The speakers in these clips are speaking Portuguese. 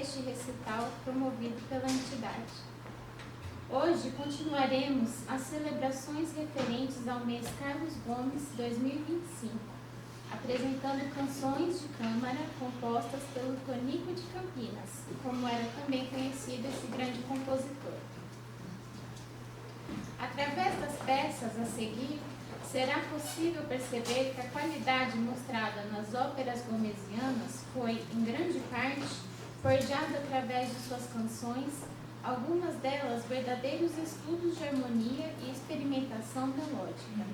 este recital promovido pela entidade. Hoje continuaremos as celebrações referentes ao mês Carlos Gomes 2025, apresentando canções de câmara compostas pelo Tonico de Campinas, como era também conhecido esse grande compositor. Através das peças a seguir, será possível perceber que a qualidade mostrada nas óperas gomesianas foi, em grande parte, forjada através de suas canções, algumas delas verdadeiros estudos de harmonia e experimentação melódica.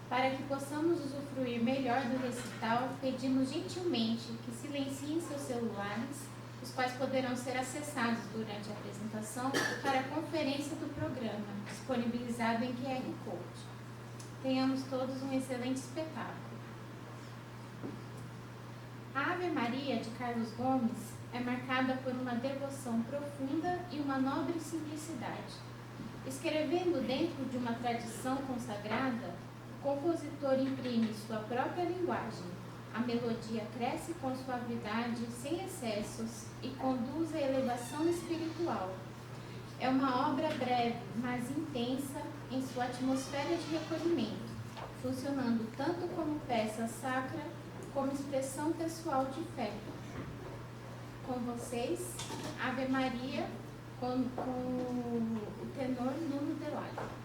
Para que possamos usufruir melhor do recital, pedimos gentilmente que silenciem seus celulares, os quais poderão ser acessados durante a apresentação para a conferência do programa, disponibilizado em QR Code. Tenhamos todos um excelente espetáculo. A Ave Maria de Carlos Gomes é marcada por uma devoção profunda e uma nobre simplicidade. Escrevendo dentro de uma tradição consagrada, o compositor imprime sua própria linguagem. A melodia cresce com suavidade, sem excessos, e conduz à elevação espiritual. É uma obra breve, mas intensa em sua atmosfera de recolhimento, funcionando tanto como peça sacra, como expressão pessoal de fé. Com vocês, Ave Maria, com o tenor Nuno Delari.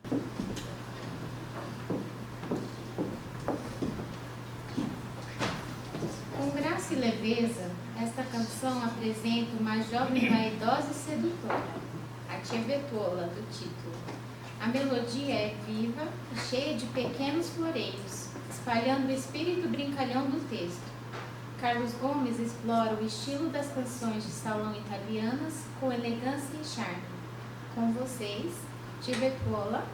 Com graça e leveza, esta canção apresenta uma jovem vaidosa e sedutora, a tia Betola, do título. A melodia é viva e cheia de pequenos floreios, espalhando o espírito brincalhão do texto. Carlos Gomes explora o estilo das canções de salão italianas com elegância e charme. Com vocês, tia Betola,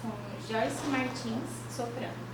com Joyce Martins, soprano.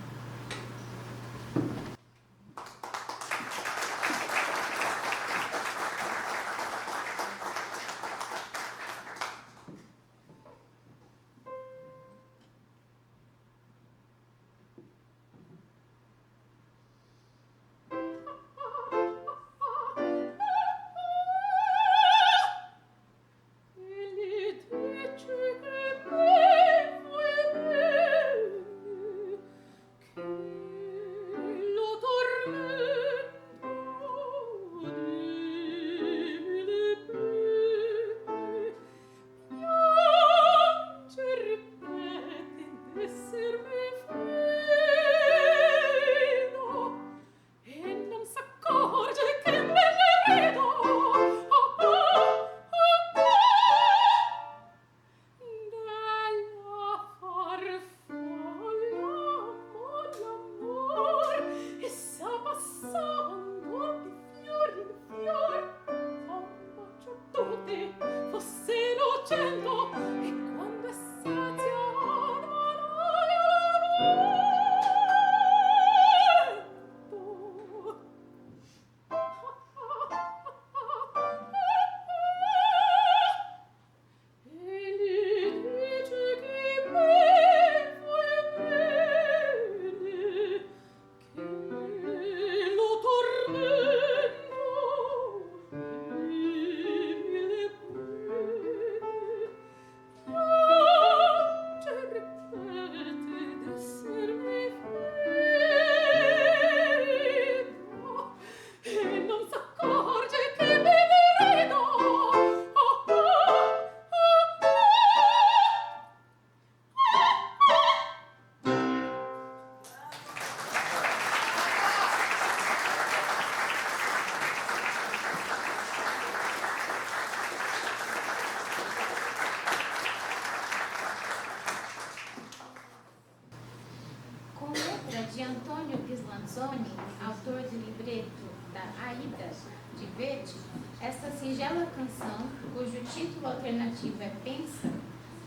De Antônio Pislanzoni, autor do libreto da Aida de Verdi, esta singela canção, cujo título alternativo é Pensa,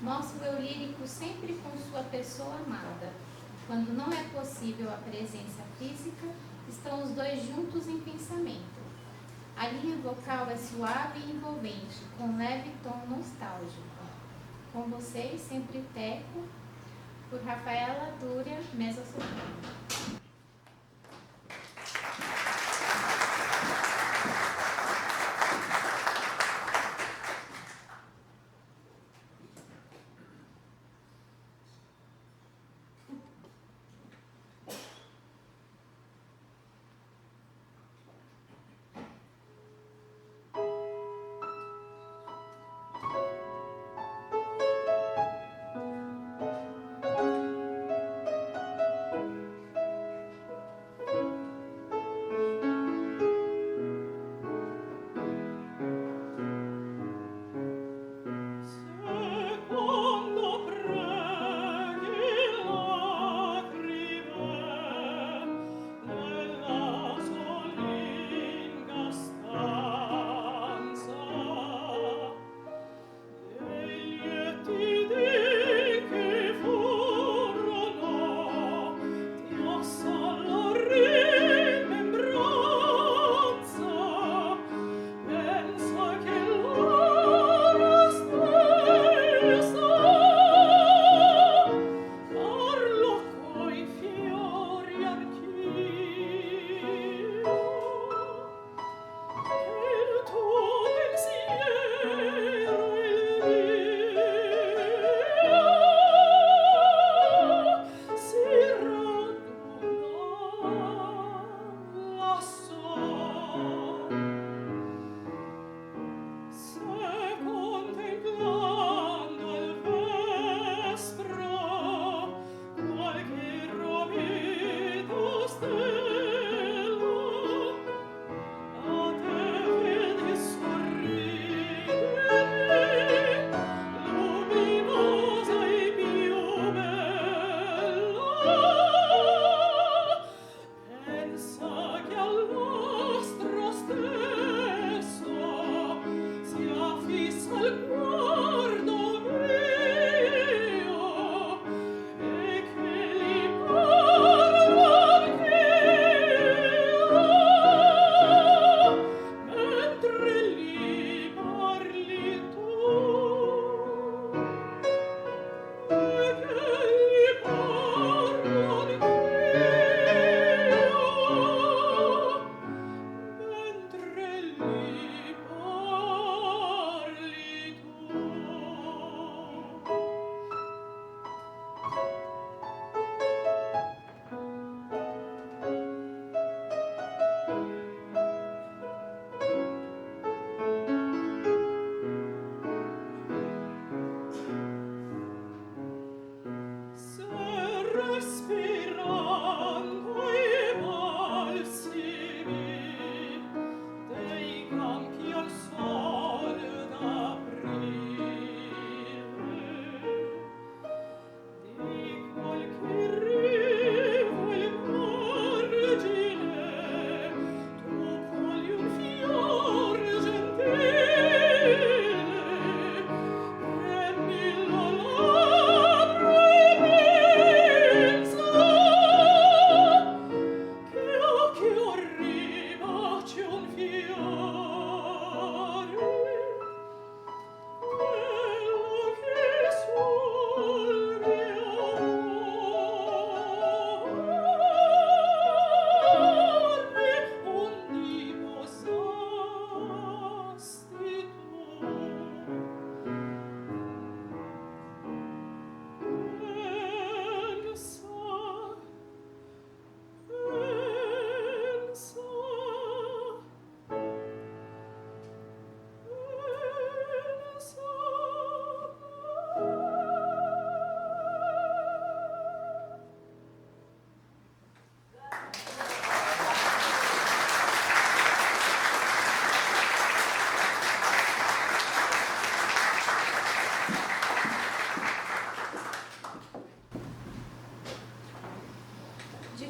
mostra o eu lírico sempre com sua pessoa amada. Quando não é possível a presença física, estão os dois juntos em pensamento. A linha vocal é suave e envolvente, com leve tom nostálgico. Com vocês, sempre Teco, por Rafaela Dúria, mezzo-soprano.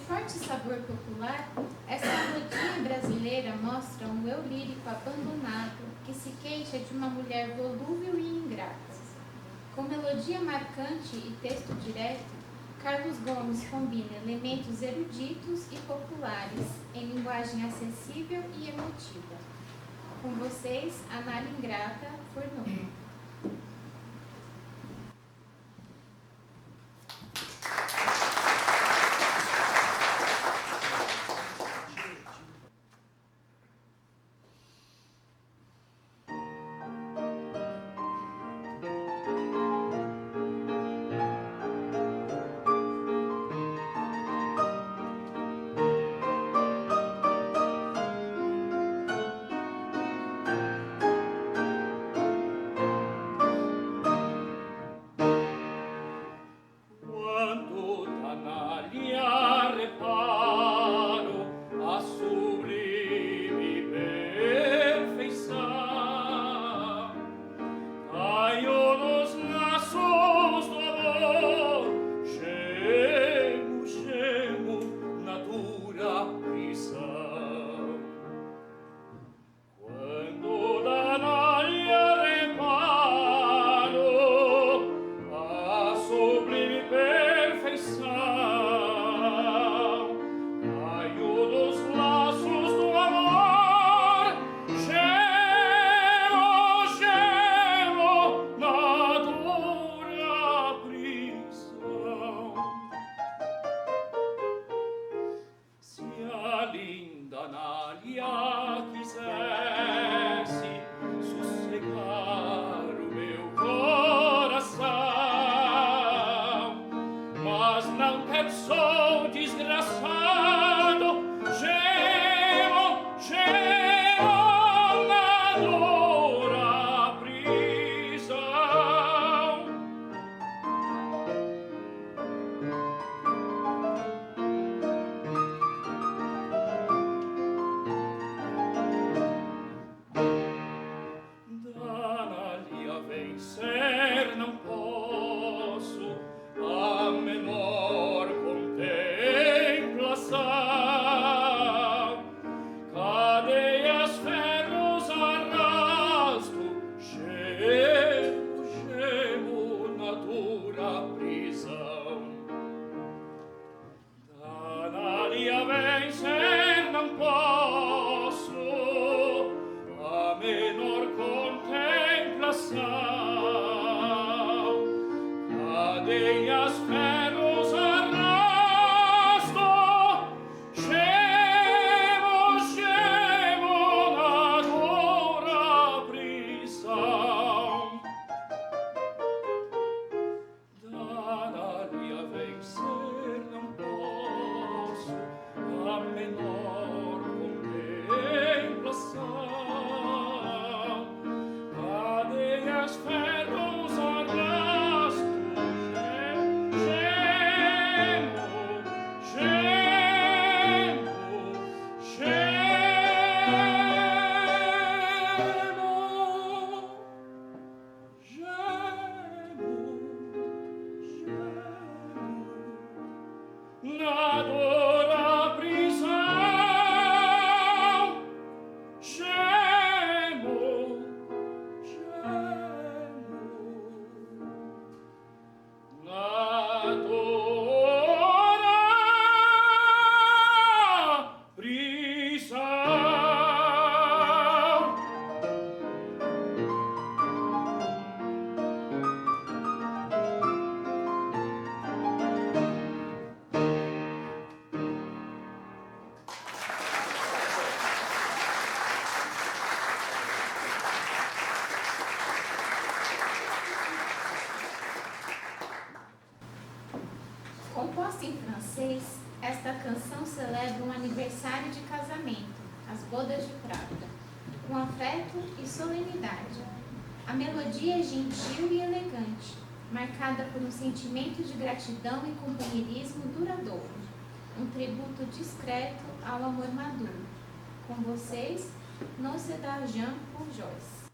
forte sabor popular, essa melodia brasileira mostra um eu lírico abandonado que se queixa de uma mulher volúvel e ingrata. Com melodia marcante e texto direto, Carlos Gomes combina elementos eruditos e populares em linguagem acessível e emotiva. Com vocês, Anália Ingrata Furnulo. Composta em francês, esta canção celebra um aniversário de casamento, as bodas de prata, com afeto e solenidade. A melodia é gentil e elegante, marcada por um sentimento de gratidão e companheirismo duradouro, um tributo discreto ao amor maduro. Com vocês, Noce d'Argent por Joyce.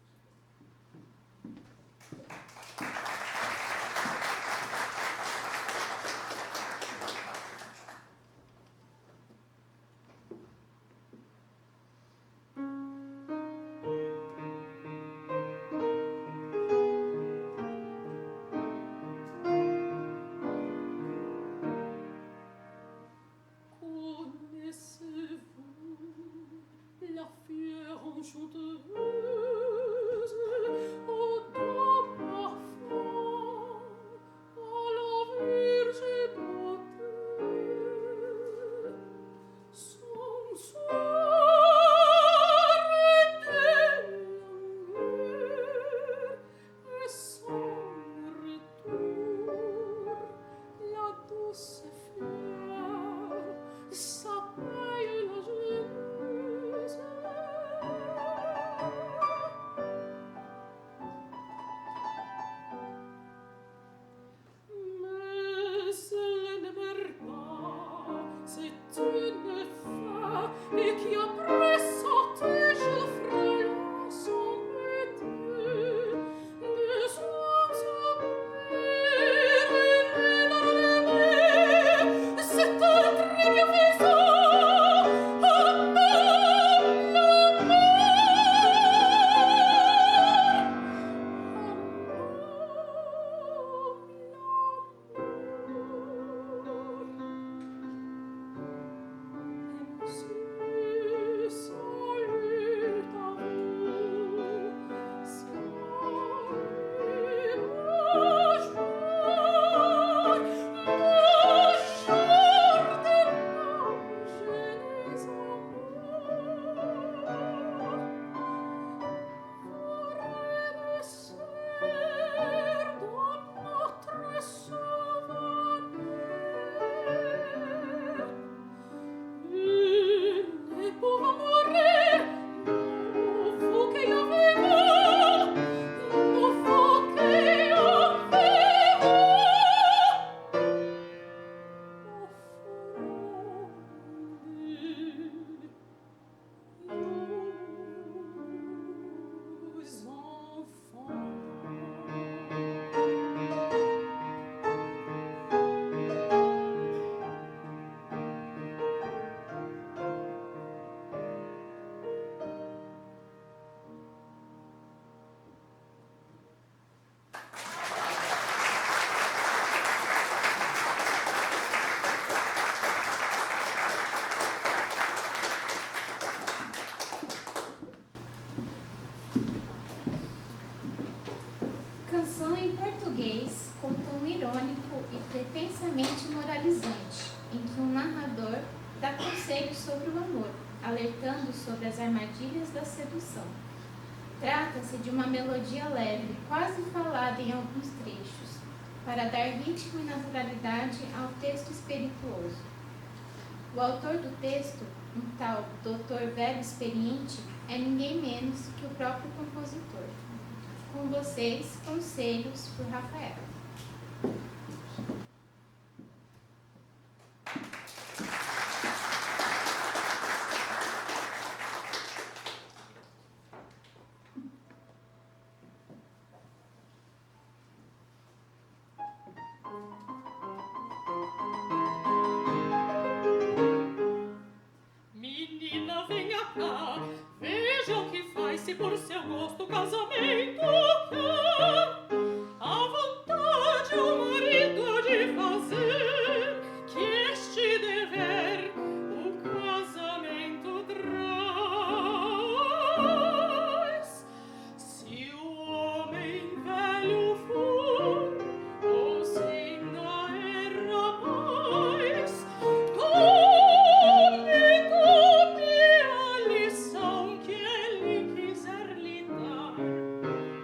extremamente moralizante, em que um narrador dá conselhos sobre o amor, alertando sobre as armadilhas da sedução. Trata-se de uma melodia leve, quase falada em alguns trechos, para dar ritmo e naturalidade ao texto espirituoso. O autor do texto, um tal doutor velho experiente, é ninguém menos que o próprio compositor. Com vocês, Conselhos por Rafael. Menina, venha cá, veja o que faz, se por seu gosto o casamento quer. A vontade o marido de fazer, que este dever o casamento traz. Se o homem velho for, ou se ainda é rapaz, tome a lição que ele quiser lhe dar.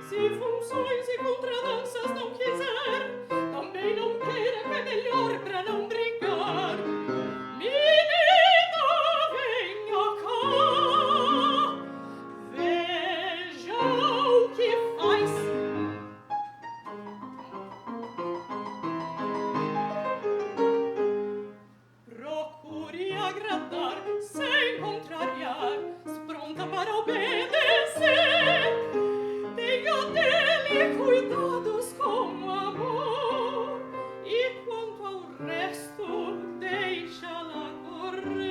Se funções e contradanças não quiser, também não queira, que é melhor pra não brigar. Menina, venha cá, veja o que faz. Procure agradar, sem contrariar, pronta para obedecer. Tenha dele cuidados com amor, e quanto ao resto, deixa-la correr.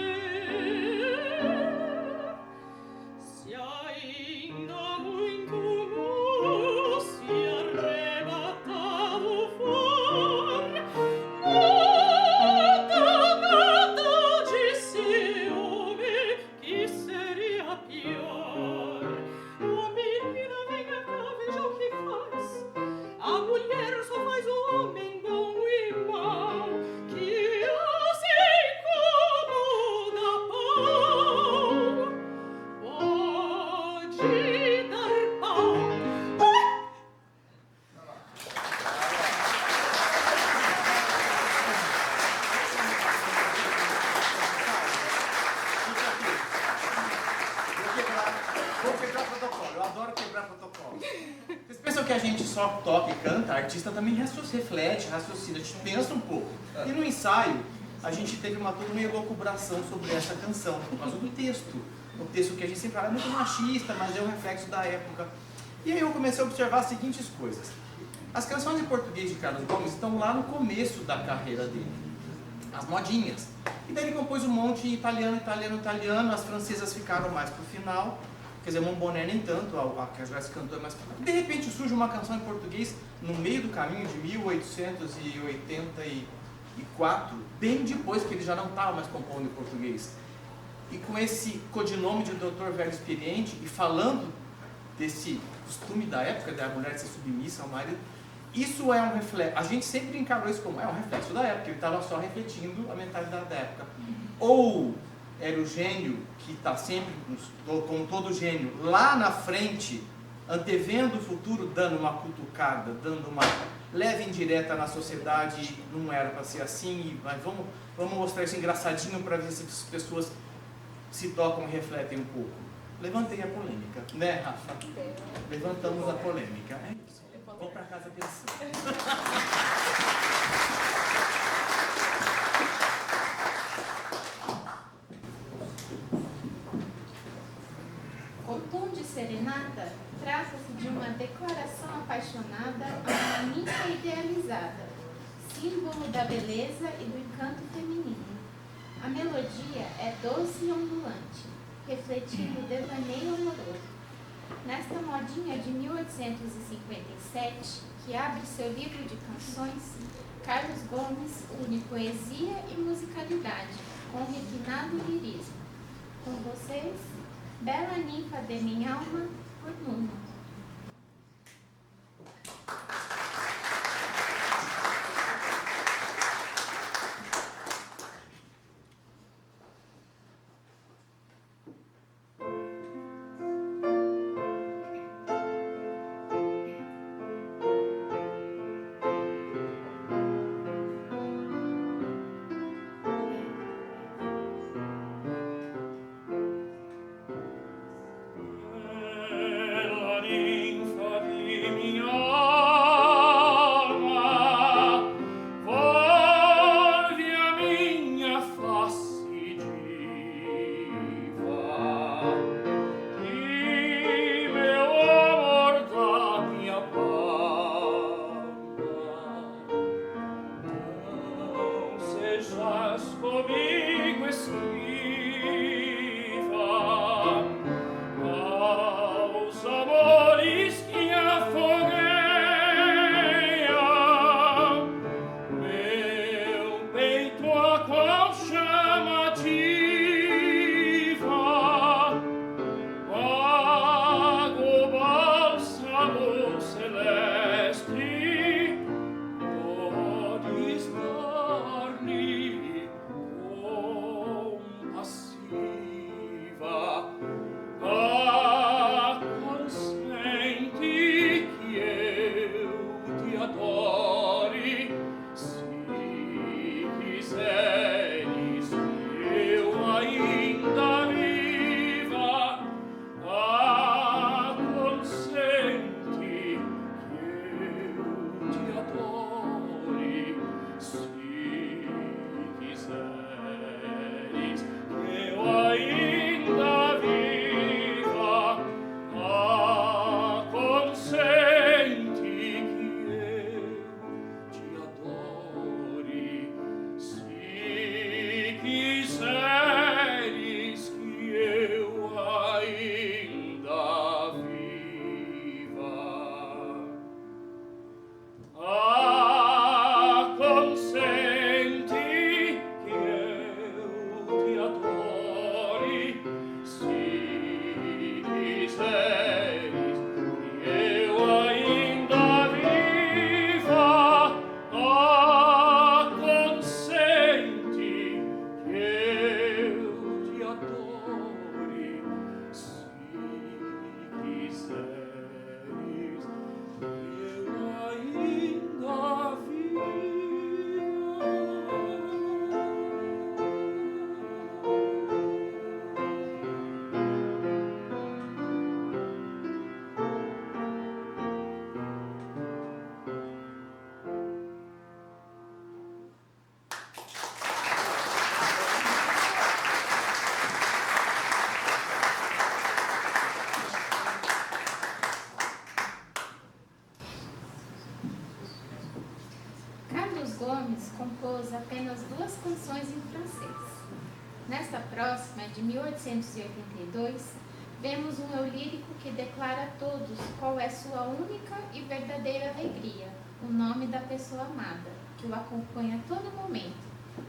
Se ainda muito moço e arrebatado for, nada de ciúme, que seria pior. A menina, venha cá, veja o que faz. A mulher só faz o homem bom e mau, que assim como dá pau, pode dar pau. Vou quebrar protocolo, eu adoro quebrar protocolo. Vocês pensam que a gente só toca e canta? A artista também reflete, raciocina, a gente pensa um pouco. E no ensaio, a gente teve toda uma elucubração sobre essa canção, por causa do texto. O texto que a gente sempre fala é muito machista, mas é um reflexo da época. E aí eu comecei a observar as seguintes coisas. As canções em português de Carlos Gomes estão lá no começo da carreira dele. As modinhas. E daí ele compôs um monte em italiano, as francesas ficaram mais pro final, quer dizer, Monboné nem tanto, a que a Joyce cantou é mais pro final. De repente surge uma canção em português no meio do caminho de 1884, bem depois que ele já não estava mais compondo em português. E com esse codinome de doutor velho experiente, e falando desse costume da época, da mulher ser submissa ao marido, isso é um reflexo, a gente sempre encarou isso como um reflexo da época, ele estava só refletindo a mentalidade da época. Ou era o gênio que está sempre, como todo gênio, lá na frente, antevendo o futuro, dando uma cutucada, dando uma leve indireta na sociedade, não era para ser assim, mas vamos mostrar isso engraçadinho para ver se as pessoas se tocam e refletem um pouco. Levantei a polêmica, né, Rafa? Levantamos a polêmica, é isso. Vou para casa pensando. O tom de serenata trata-se de uma declaração apaixonada a uma ninfa idealizada, símbolo da beleza e do encanto feminino. A melodia é doce e ondulante, refletindo o devaneio amoroso. Nesta modinha de 1857, que abre seu livro de canções, Carlos Gomes une poesia e musicalidade, com refinado lirismo. Com vocês, Bela Ninfa de Minha Alma, por Nuno. deixas comigo esquiva aos amores que afogueia meu peito a qual chama ativa vago bálsamo celeste podes dar-lhe compassiva consente que eu te adore se quiseres que eu ainda viva consente que eu te adore se quiseres que eu ainda viva consente que eu te adore se quiseres que eu ainda viva consente que eu te adore se quiseres que eu ainda viva consente que eu te adore se quiseres que eu ainda Carlos Gomes compôs apenas 2 canções em francês. Nesta próxima, de 1882, vemos um eu lírico que declara a todos qual é sua única e verdadeira alegria, o nome da pessoa amada, que o acompanha a todo momento,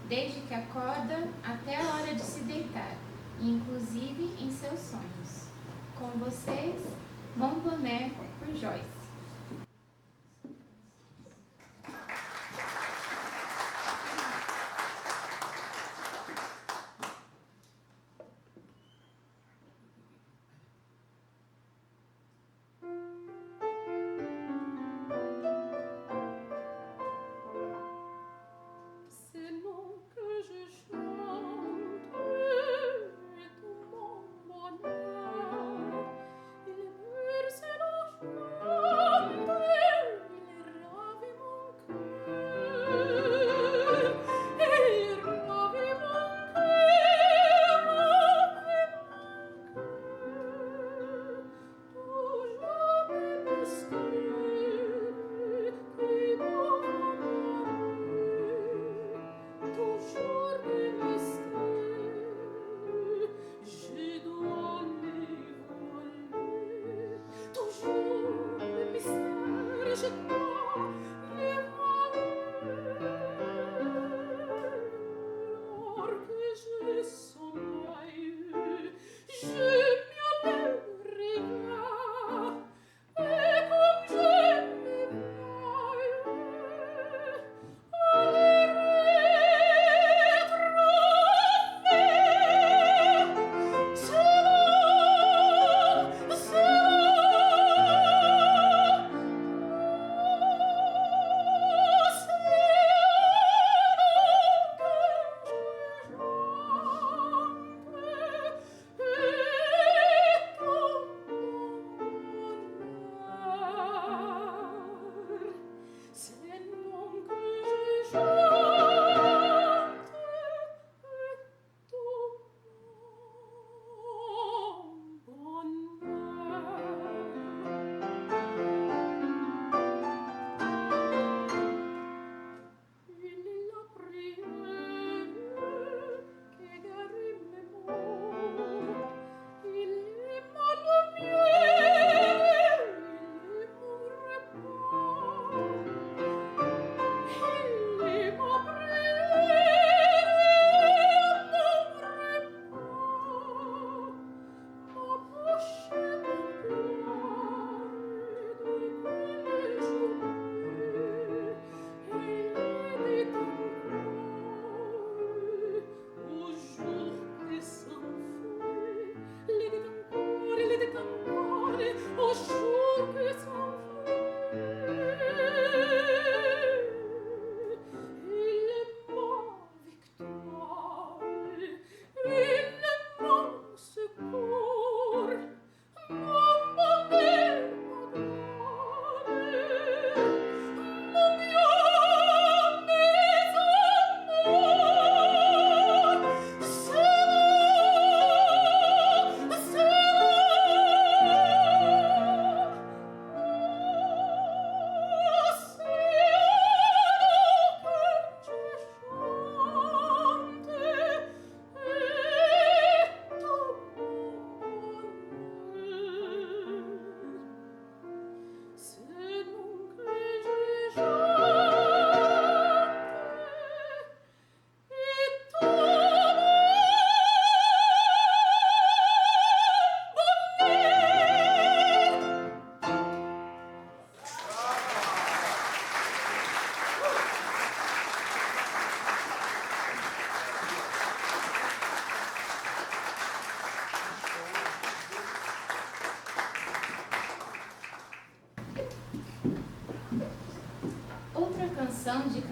desde que acorda até a hora de se deitar, e inclusive em seus sonhos. Com vocês, Montbonnet por Joyce. C'est non que je chante et tout mon bonheur il mûre c'est l'enchant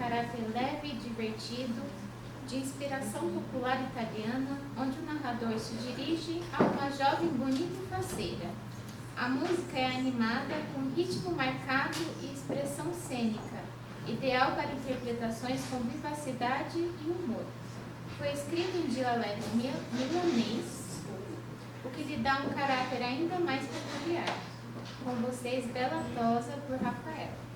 caráter leve e divertido, de inspiração popular italiana, onde o narrador se dirige a uma jovem bonita e faceira. A música é animada, com ritmo marcado e expressão cênica, ideal para interpretações com vivacidade e humor. Foi escrito em dialeto milanês, o que lhe dá um caráter ainda mais peculiar. Com vocês, Bela Tosa, por Rafael.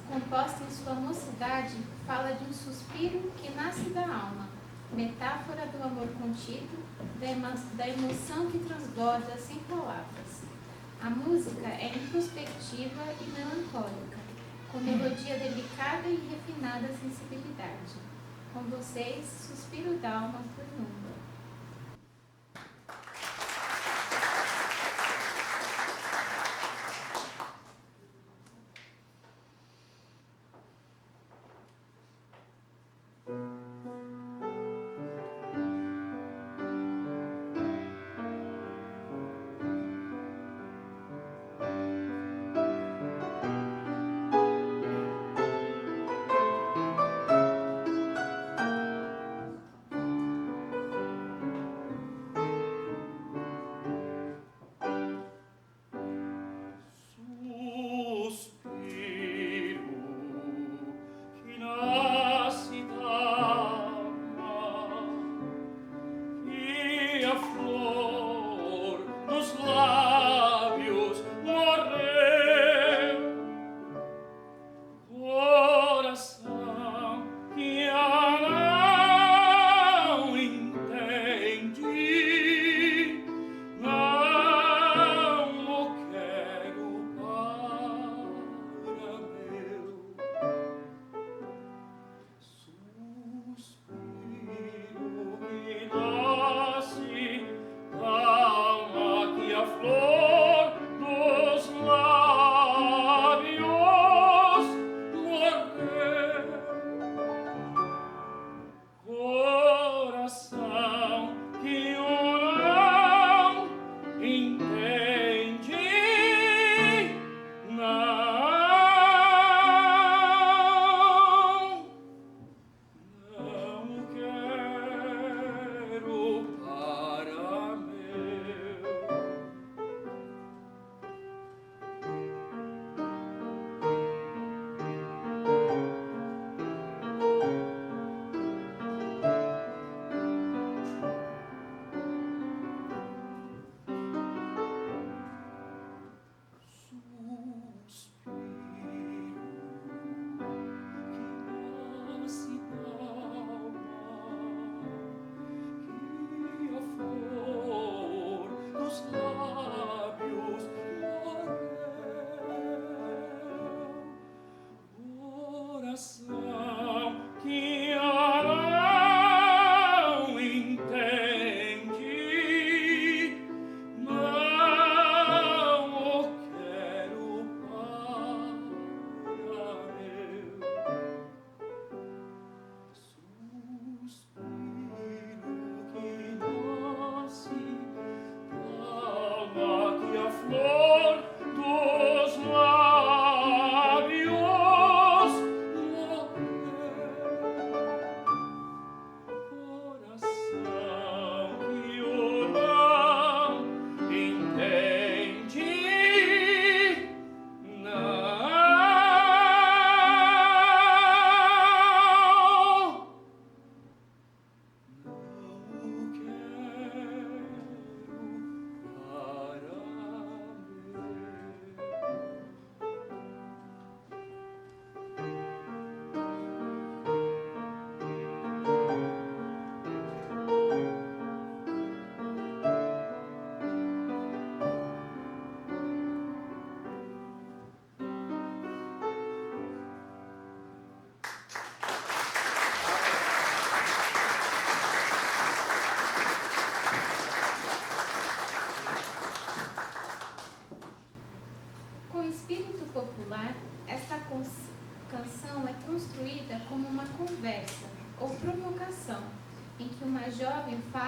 Composta em sua mocidade, fala de um suspiro que nasce da alma, metáfora do amor contido, da emoção que transborda sem palavras. A música é introspectiva e melancólica, com melodia delicada e refinada sensibilidade. Com vocês, Suspiro d'Alma, por Numba.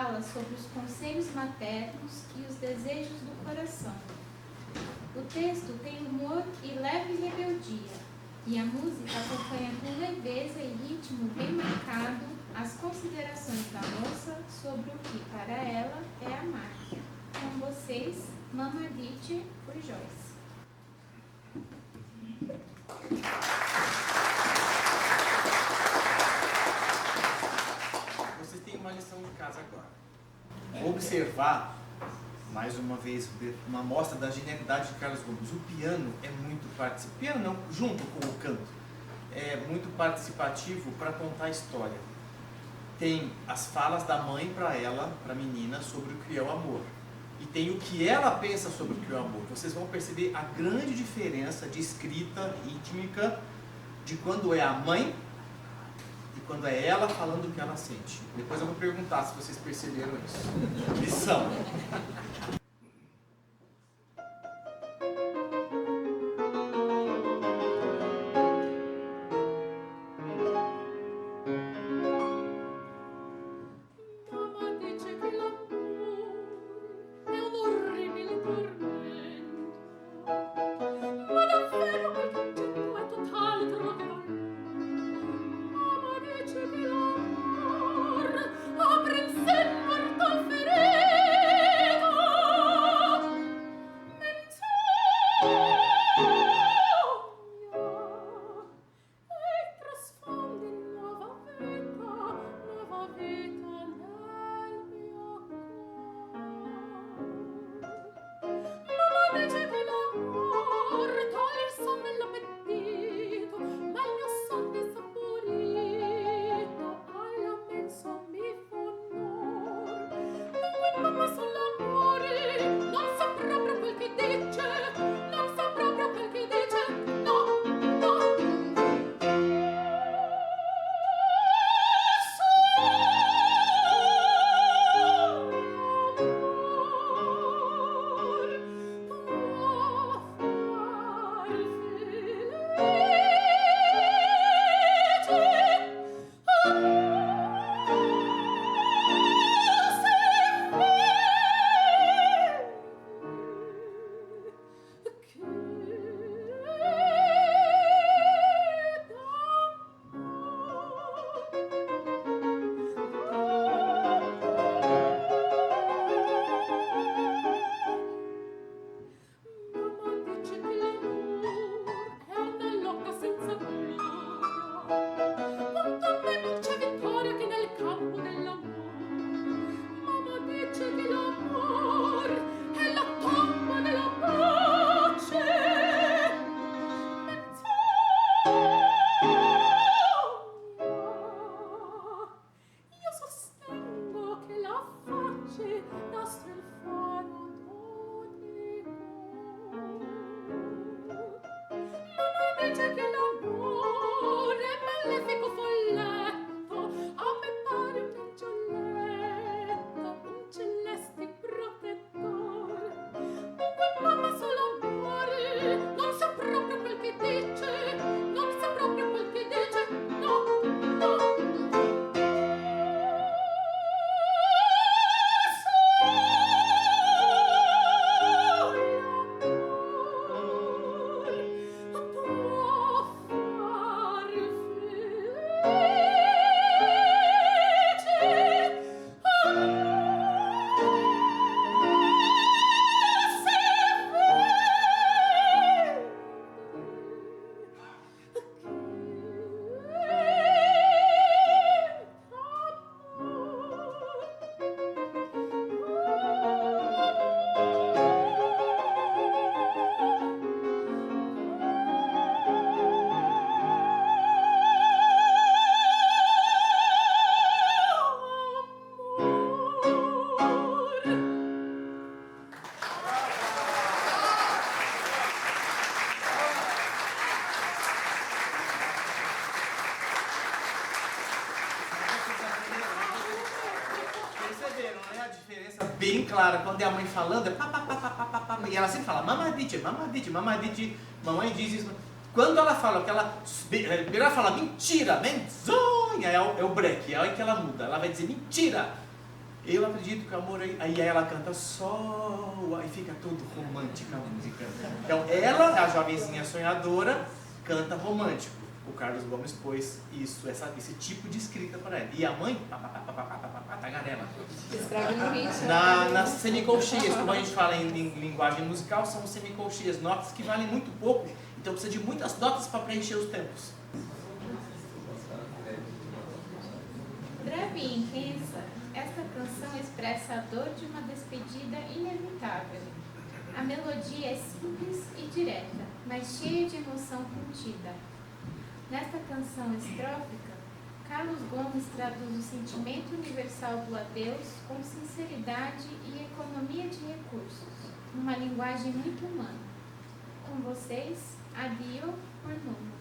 fala sobre os conselhos maternos e os desejos do coração. O texto tem humor e leve rebeldia, e a música acompanha com leveza e ritmo bem marcado as considerações da moça sobre o que para ela é amar. Com vocês, Mama Ditty, por Joyce. Vocês têm uma lição de casa agora. Observar, mais uma vez, uma amostra da genialidade de Carlos Gomes. O piano é muito participativo, piano não, junto com o canto, é muito participativo para contar a história. Tem as falas da mãe para ela, para a menina, sobre o que é o amor. E tem o que ela pensa sobre o que é o amor. Vocês vão perceber a grande diferença de escrita rítmica de quando é a mãe e quando é ela falando o que ela sente. Depois eu vou perguntar se vocês perceberam isso. Lição. Bem clara, quando é a mãe falando, é pá, pá, pá, pá, pá, pá, pá, e ela sempre fala mamadite, mamadite, mamadite, mamãe diz isso. Quando ela fala que ela, primeiro ela fala mentira, menzonha, é o break, é a hora que ela muda, ela vai dizer mentira. Eu acredito que o amor aí ela canta sol, aí fica tudo romântica a música. Então ela, a jovenzinha sonhadora, canta romântico. O Carlos Gomes pôs esse tipo de escrita para ela. E a mãe, tagarela. Escreve no ritmo. Nas semicolcheias, como a gente fala em linguagem musical, são semicolcheias, notas que valem muito pouco, então precisa de muitas notas para preencher os tempos. Breve e intensa, esta canção expressa a dor de uma despedida inevitável. A melodia é simples e direta, mas cheia de emoção contida. Nesta canção estrófica, Carlos Gomes traduz o sentimento universal do adeus com sinceridade e economia de recursos, numa linguagem muito humana. Com vocês, Adio por Nuno.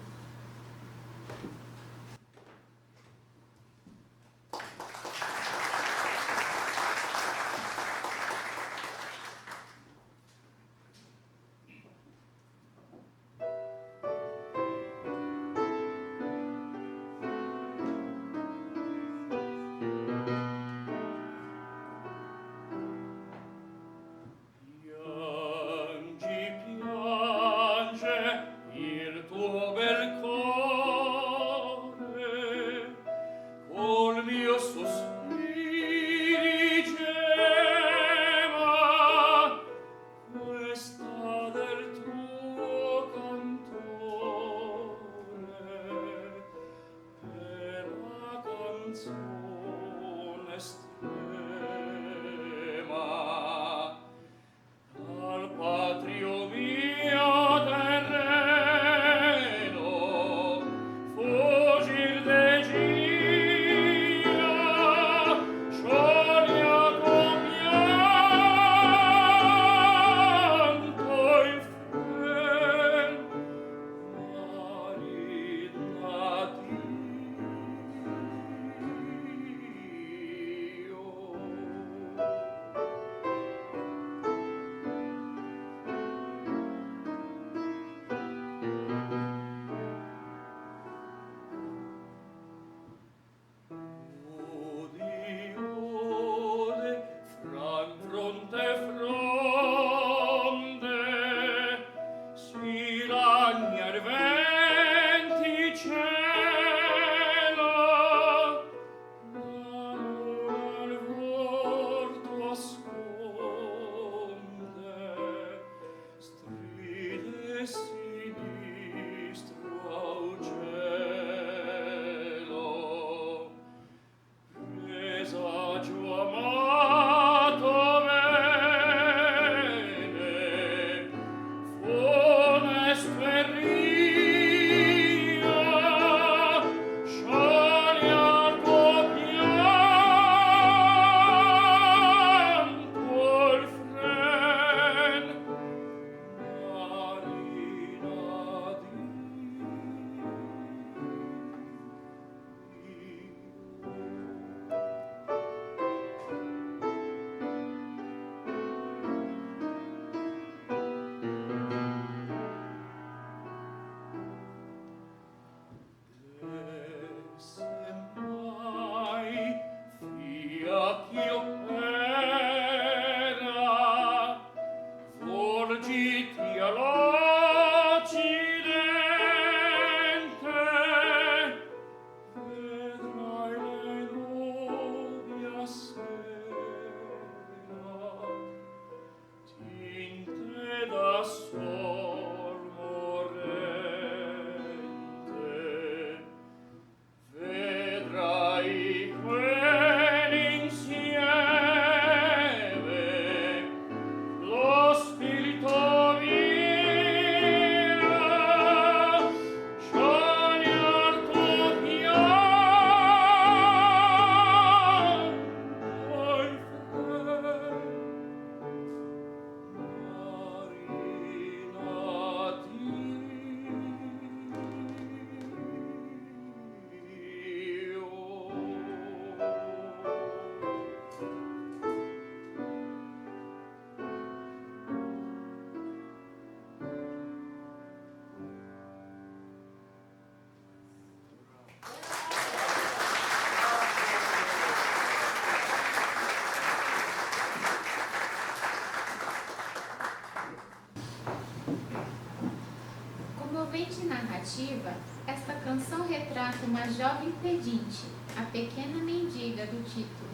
narrativa, esta canção retrata uma jovem pedinte, a pequena mendiga do título,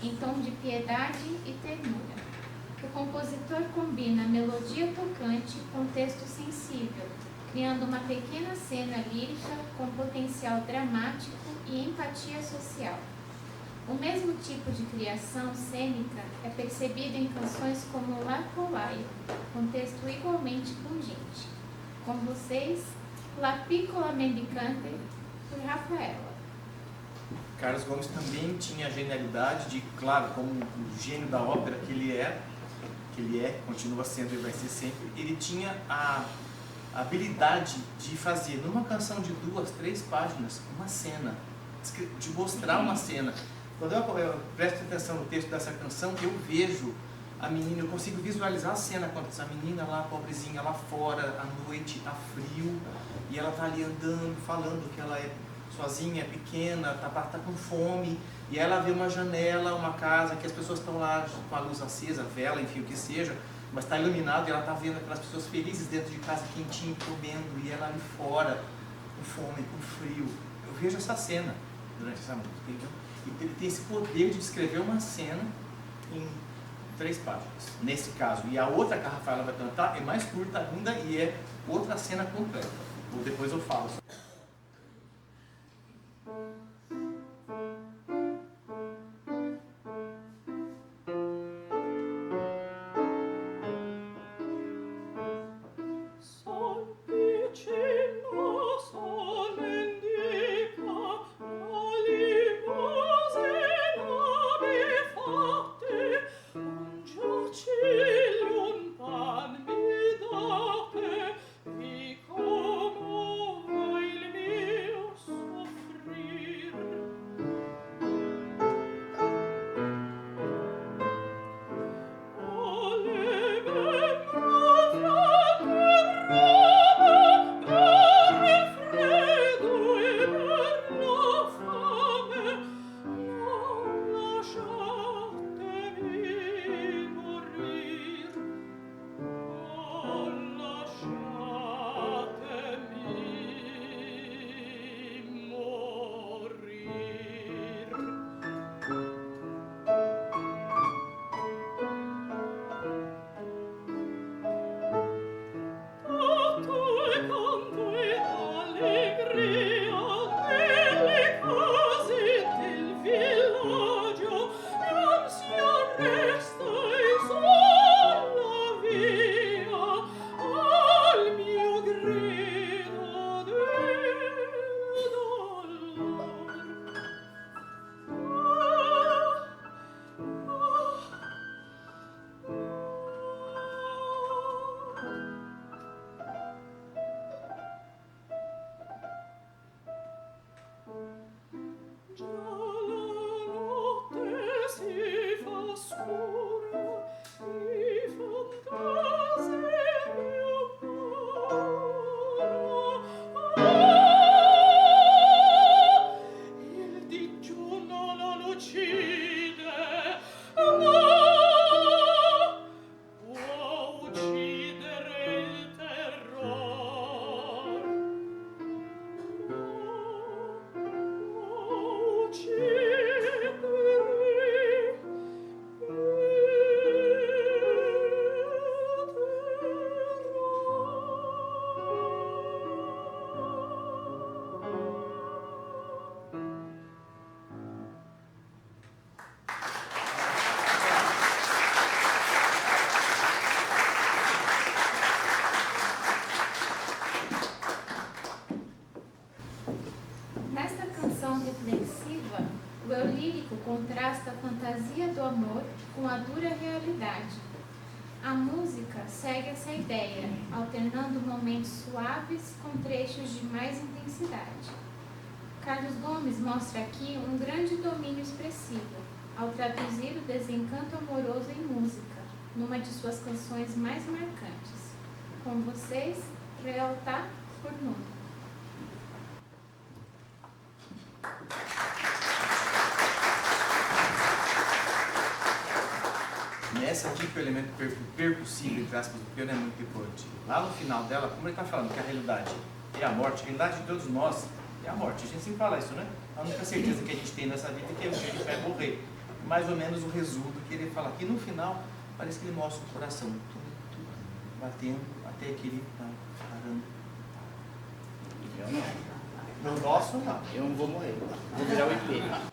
em tom de piedade e ternura. O compositor combina melodia tocante com texto sensível, criando uma pequena cena lírica com potencial dramático e empatia social. O mesmo tipo de criação cênica é percebido em canções como La Polaio, com texto igualmente pungente. Com vocês, La Piccola Mendicante, por Rafaela. Carlos Gomes também tinha a genialidade de, claro, como o gênio da ópera que ele é, continua sendo e vai ser sempre, ele tinha a habilidade de fazer numa canção de 2, 3 páginas uma cena, de mostrar uma cena. Quando eu presto atenção no texto dessa canção, eu vejo a menina, eu consigo visualizar a cena acontecendo, a menina lá, pobrezinha, lá fora, à noite, a frio, e ela tá ali andando, falando que ela é sozinha, é pequena, tá com fome, e ela vê uma janela, uma casa, que as pessoas estão lá com a luz acesa, vela, enfim, o que seja, mas está iluminado e ela está vendo aquelas pessoas felizes dentro de casa, quentinho, comendo, e ela ali fora, com fome, com frio. Eu vejo essa cena durante essa música, entendeu? E ele tem esse poder de descrever uma cena em 3 páginas, nesse caso. E a outra que a Rafaela vai cantar é mais curta ainda e é outra cena completa. Ou depois eu falo. Contrasta a fantasia do amor com a dura realidade. A música segue essa ideia, alternando momentos suaves com trechos de mais intensidade. Carlos Gomes mostra aqui um grande domínio expressivo, ao traduzir o desencanto amoroso em música, numa de suas canções mais marcantes. Com vocês, Realtà por Nuno. Essa aqui que o elemento percussivo, entre aspas, do piano é muito importante. Lá no final dela, como ele está falando que a realidade é a morte. A realidade de todos nós é a morte. A gente sempre fala isso, né? A única certeza que a gente tem nessa vida é que a gente vai morrer. Mais ou menos o resumo do que ele fala aqui. No final, parece que ele mostra o coração batendo até que ele está parando. Eu não. No nosso, não. Eu não vou morrer. Vou virar o IP.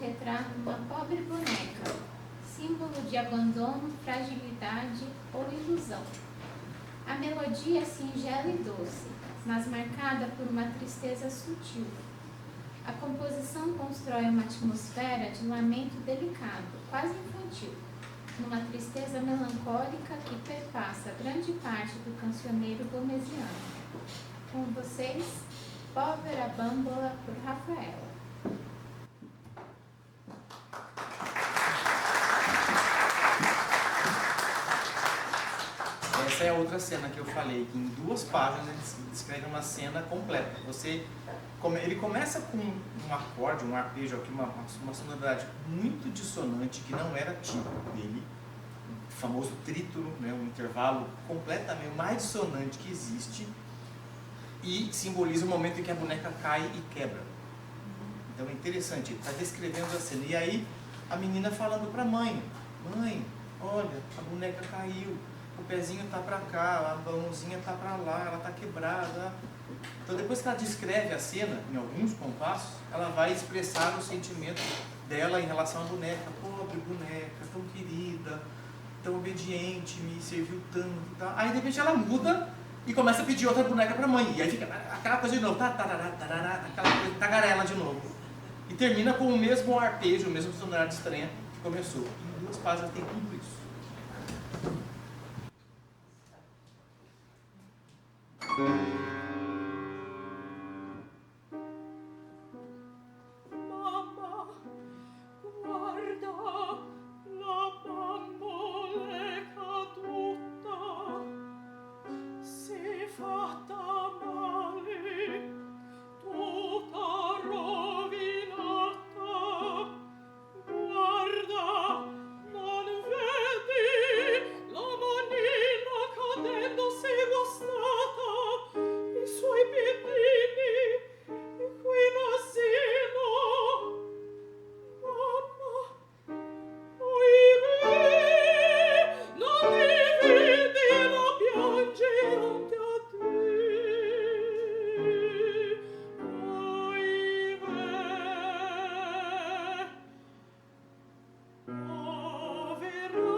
retrata uma pobre boneca, símbolo de abandono, fragilidade ou ilusão. A melodia é singela e doce, mas marcada por uma tristeza sutil. A composição constrói uma atmosfera de lamento delicado, quase infantil, numa tristeza melancólica que perpassa grande parte do cancioneiro gomesiano. Com vocês, Povera Bambola, por Rafaela. Essa é a outra cena que eu falei, que em 2 páginas ele descreve uma cena completa. Ele começa com um acorde, um arpejo aqui, uma sonoridade muito dissonante, que não era típico dele, o famoso trítono, né, um intervalo completamente mais dissonante que existe, e simboliza o momento em que a boneca cai e quebra. Então é interessante, ele está descrevendo a cena. E aí a menina falando para a mãe: mãe, olha, a boneca caiu. o pezinho tá para cá, a mãozinha tá para lá, ela tá quebrada. Então depois que ela descreve a cena, em alguns compassos, ela vai expressar o sentimento dela em relação à boneca. Pobre boneca, tão querida, tão obediente, me serviu tanto, tá? Aí de repente ela muda e começa a pedir outra boneca para a mãe. E aí fica aquela coisa de novo, aquela coisa, tagarela de novo. E termina com o mesmo arpejo, o mesmo tonalidade estranha que começou. Em 2 páginas tem tudo isso. Mamma, guarda, la bambola è caduta, si è fatta male, tutta rovinata. Guarda, non vedi la manina cadendo si è guastata, i suoi piedini, e qui l'asilo. Mamma, oimè, non ti vedi la piangente a te. Oimè, povera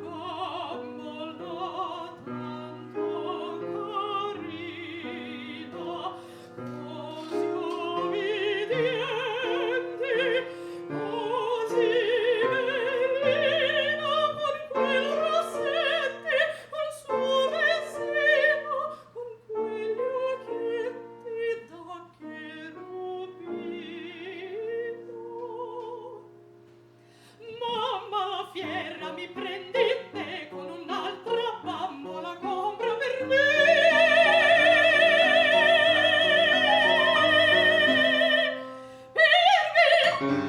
bambola tanto carina, così obbediente, così bellina, con quel rossetti, col suo vestito, con quegli occhietti da cherubino. Mamma fiera, mi prendete con un'altra bambola, compra per me. Per me.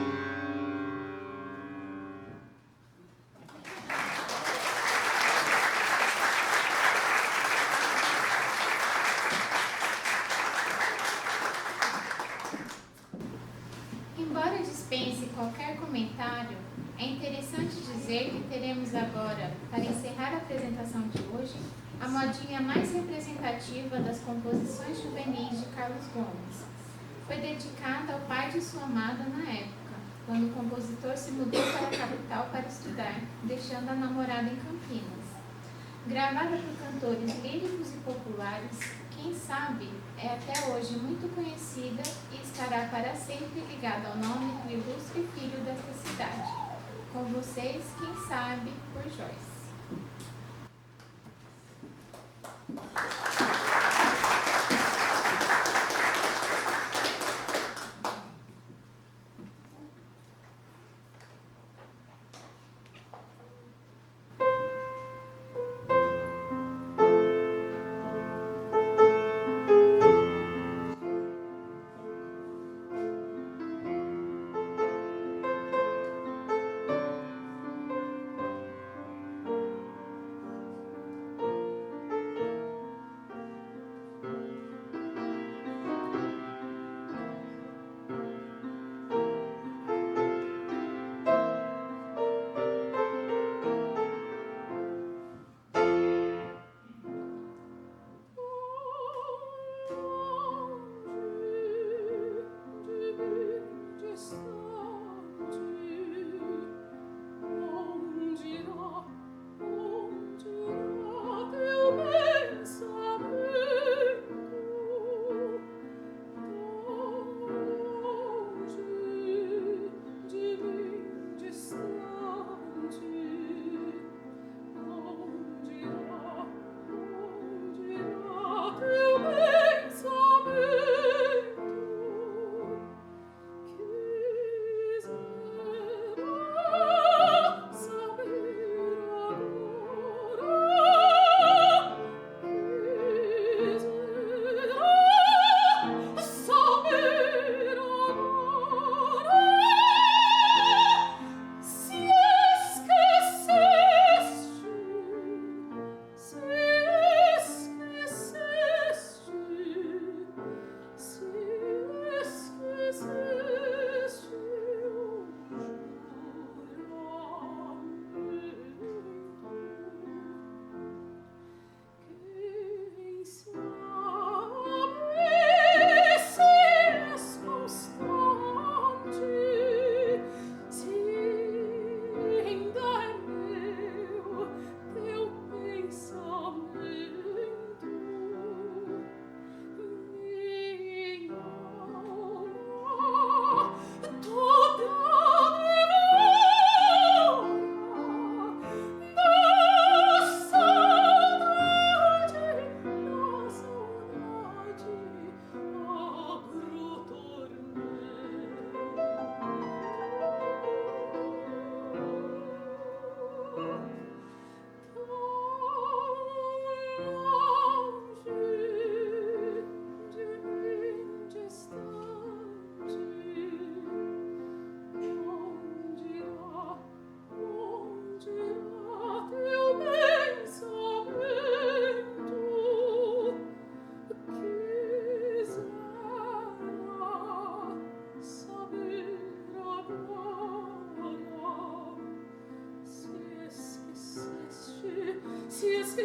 Embora dispense qualquer comentário, é interessante dizer que teremos agora, para encerrar a apresentação de hoje, a modinha mais representativa das composições juvenis de Carlos Gomes. Foi dedicada ao pai de sua amada na época, quando o compositor se mudou para a capital para estudar, deixando a namorada em Campinas. Gravada por cantores líricos e populares, quem sabe é até hoje muito conhecida e estará para sempre ligada ao nome do ilustre filho desta cidade. Com vocês, quem sabe, por Joyce.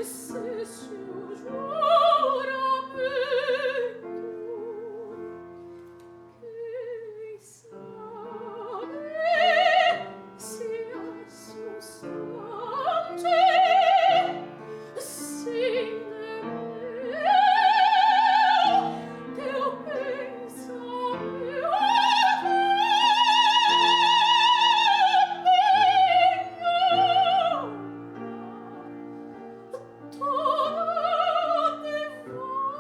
esquecesse o juramento. Quem sabe se assusante se teu pensamento toda devora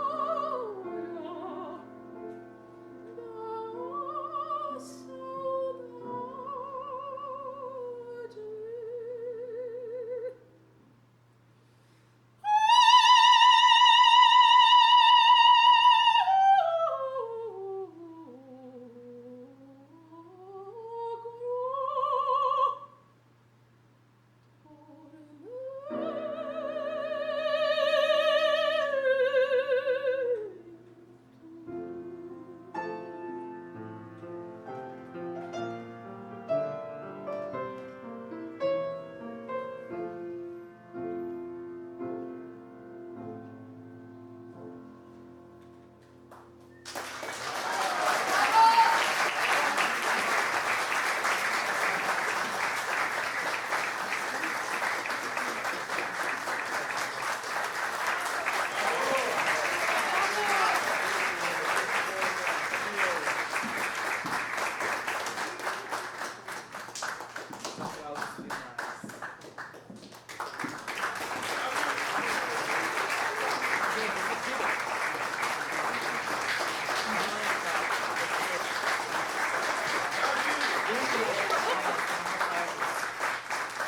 da saudade.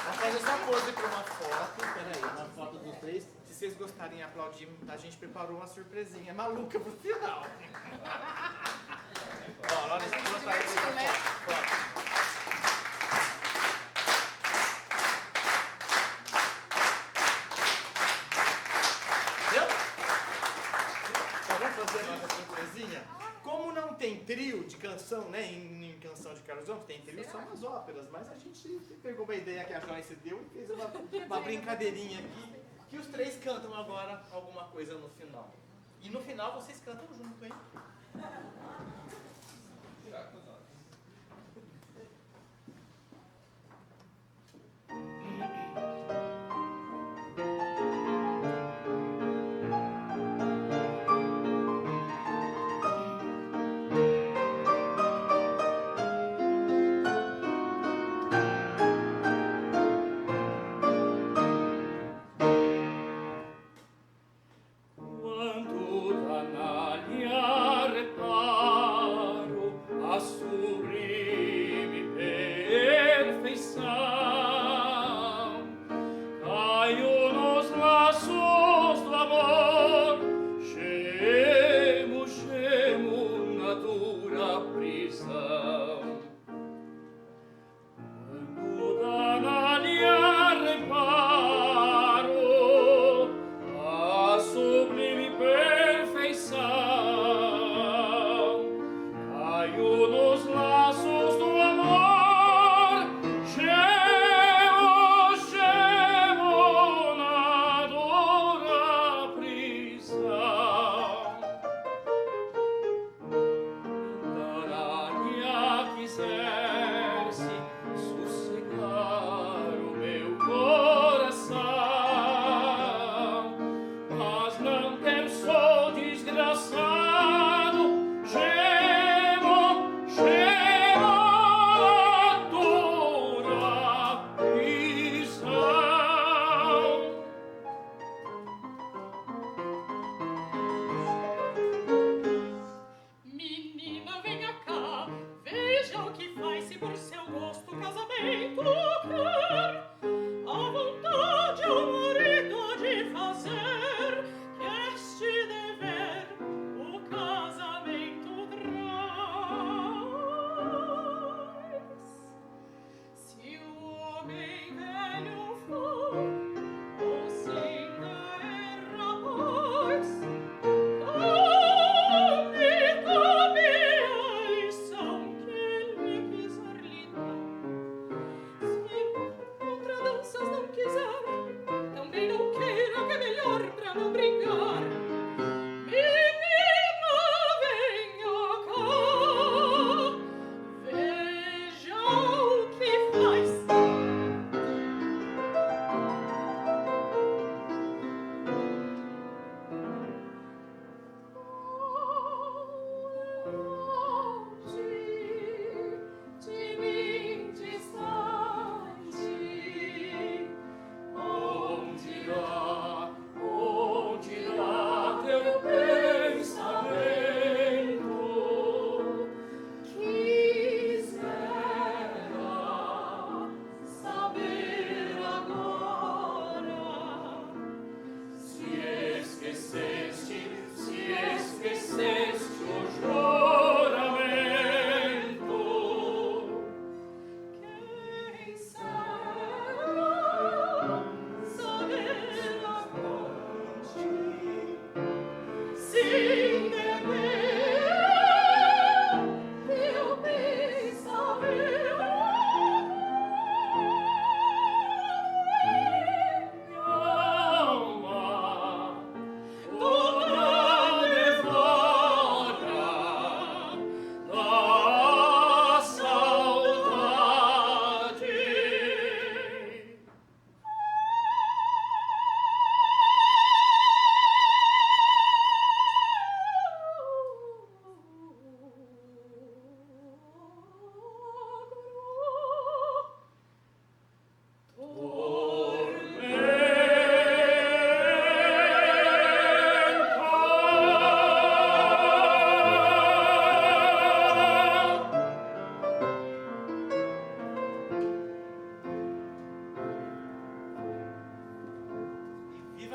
Vamos fazer só pose para uma foto. Peraí, uma foto dos três. Se vocês gostarem de aplaudir, a gente preparou uma surpresinha maluca pro final. Ó, lá nesse ponto aí. Deu? Então vamos fazer a nossa surpresinha? Como não tem trio de canção, né? Em canção de Carlos Gomes, tem trio só nas óperas, mas a gente pegou uma ideia que a Joyce deu e fez uma brincadeirinha aqui, que os três cantam agora alguma coisa no final. E no final vocês cantam junto, hein? Quanto danalha reparo a sua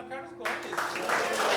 Viva Carlos Gomes!